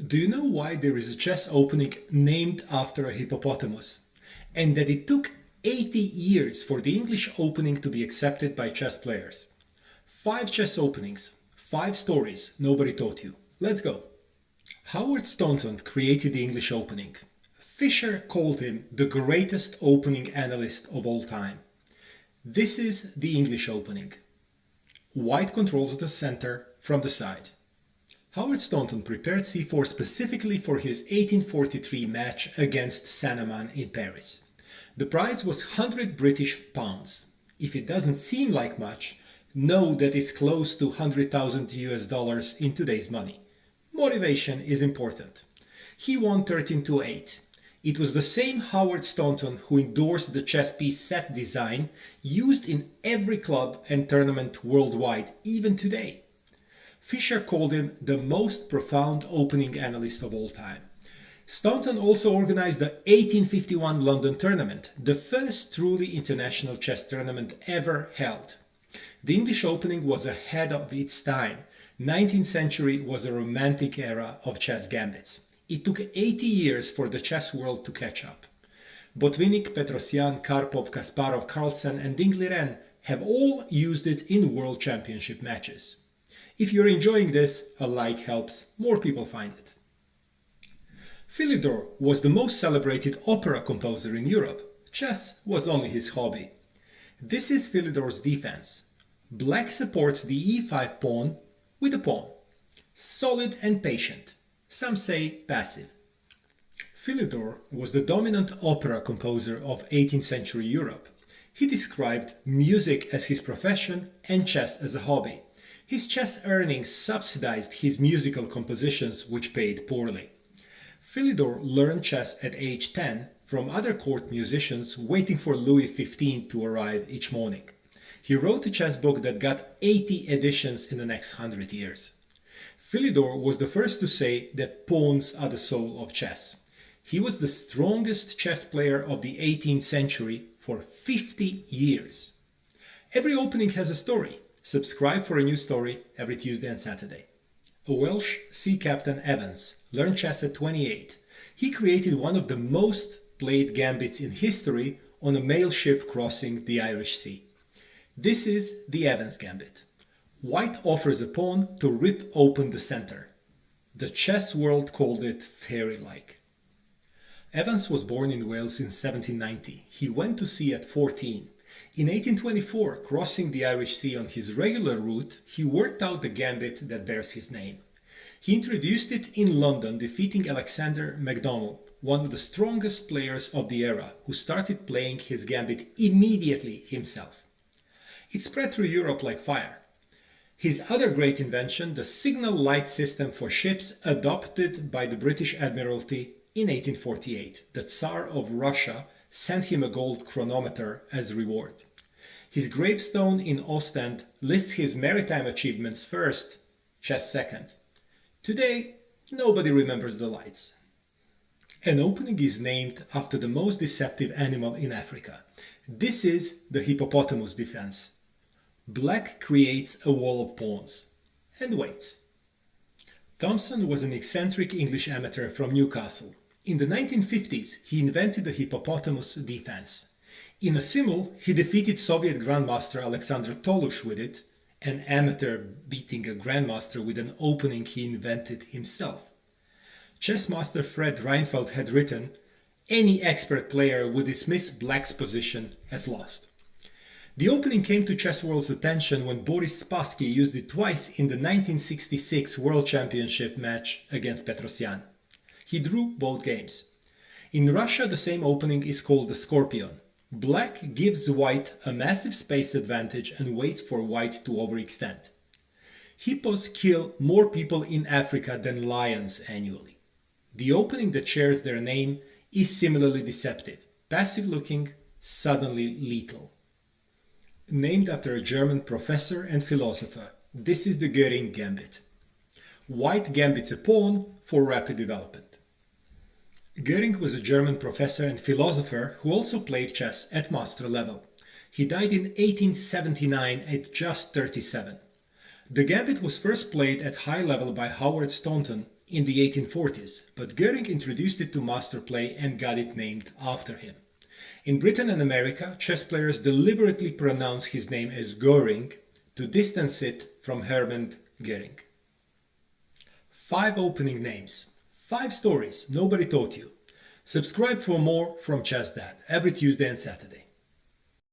Do you know why there is a chess opening named after a hippopotamus? And that it took 80 years for the English opening to be accepted by chess players. 5 chess openings, 5 stories nobody taught you. Let's go. Howard Staunton created the English opening. Fischer called him the greatest opening analyst of all time. This is the English opening. White controls the center from the side. Howard Staunton prepared c4 specifically for his 1843 match against Sannemann in Paris. The prize was 100 British pounds. If it doesn't seem like much, know that it's close to 100,000 US dollars in today's money. Motivation is important. He won 13-8. It was the same Howard Staunton who endorsed the chess piece set design used in every club and tournament worldwide, even today. Fischer called him the most profound opening analyst of all time. Staunton also organized the 1851 London tournament, the first truly international chess tournament ever held. The English opening was ahead of its time. 19th century was a romantic era of chess gambits. It took 80 years for the chess world to catch up. Botvinnik, Petrosyan, Karpov, Kasparov, Carlsen and Ding Liren have all used it in world championship matches. If you're enjoying this, a like helps more people find it. Philidor was the most celebrated opera composer in Europe. Chess was only his hobby. This is Philidor's defense. Black supports the e5 pawn with a pawn. Solid and patient. Some say passive. Philidor was the dominant opera composer of 18th century Europe. He described music as his profession and chess as a hobby. His chess earnings subsidized his musical compositions, which paid poorly. Philidor learned chess at age 10 from other court musicians waiting for Louis XV to arrive each morning. He wrote a chess book that got 80 editions in the next 100 years. Philidor was the first to say that pawns are the soul of chess. He was the strongest chess player of the 18th century for 50 years. Every opening has a story. Subscribe for a new story every Tuesday and Saturday. A Welsh sea captain, Evans, learned chess at 28. He created one of the most played gambits in history on a mail ship crossing the Irish Sea. This is the Evans Gambit. White offers a pawn to rip open the center. The chess world called it fairy-like. Evans was born in Wales in 1790. He went to sea at 14. In 1824, crossing the Irish Sea on his regular route, he worked out the gambit that bears his name. He introduced it in London, defeating Alexander MacDonald, one of the strongest players of the era, who started playing his gambit immediately himself. It spread through Europe like fire. His other great invention, the signal light system for ships adopted by the British Admiralty in 1848. The Tsar of Russia sent him a gold chronometer as reward. His gravestone in Ostend lists his maritime achievements first, chess second. Today, nobody remembers the lights. An opening is named after the most deceptive animal in Africa. This is the Hippopotamus Defence. Black creates a wall of pawns and waits. Thomson was an eccentric English amateur from Newcastle. In the 1950s, he invented the Hippopotamus Defence. In a simul, he defeated Soviet Grandmaster Alexander Tolush with it, an amateur beating a grandmaster with an opening he invented himself. Chessmaster Fred Reinfeldt had written, "Any expert player would dismiss Black's position as lost." The opening came to chess world's attention when Boris Spassky used it twice in the 1966 World Championship match against Petrosyan. He drew both games. In Russia, the same opening is called the Scorpion. Black gives White a massive space advantage and waits for White to overextend. Hippos kill more people in Africa than lions annually. The opening that shares their name is similarly deceptive, passive-looking, suddenly lethal. Named after a German professor and philosopher, this is the Göring Gambit. White gambits a pawn for rapid development. Göring was a German professor and philosopher who also played chess at master level. He died in 1879 at just 37. The gambit was first played at high level by Howard Staunton in the 1840s, but Göring introduced it to master play and got it named after him. In Britain and America, chess players deliberately pronounce his name as Göring to distance it from Hermann Göring. 5 opening names. 5 stories nobody taught you. Subscribe for more from Chess Dad every Tuesday and Saturday.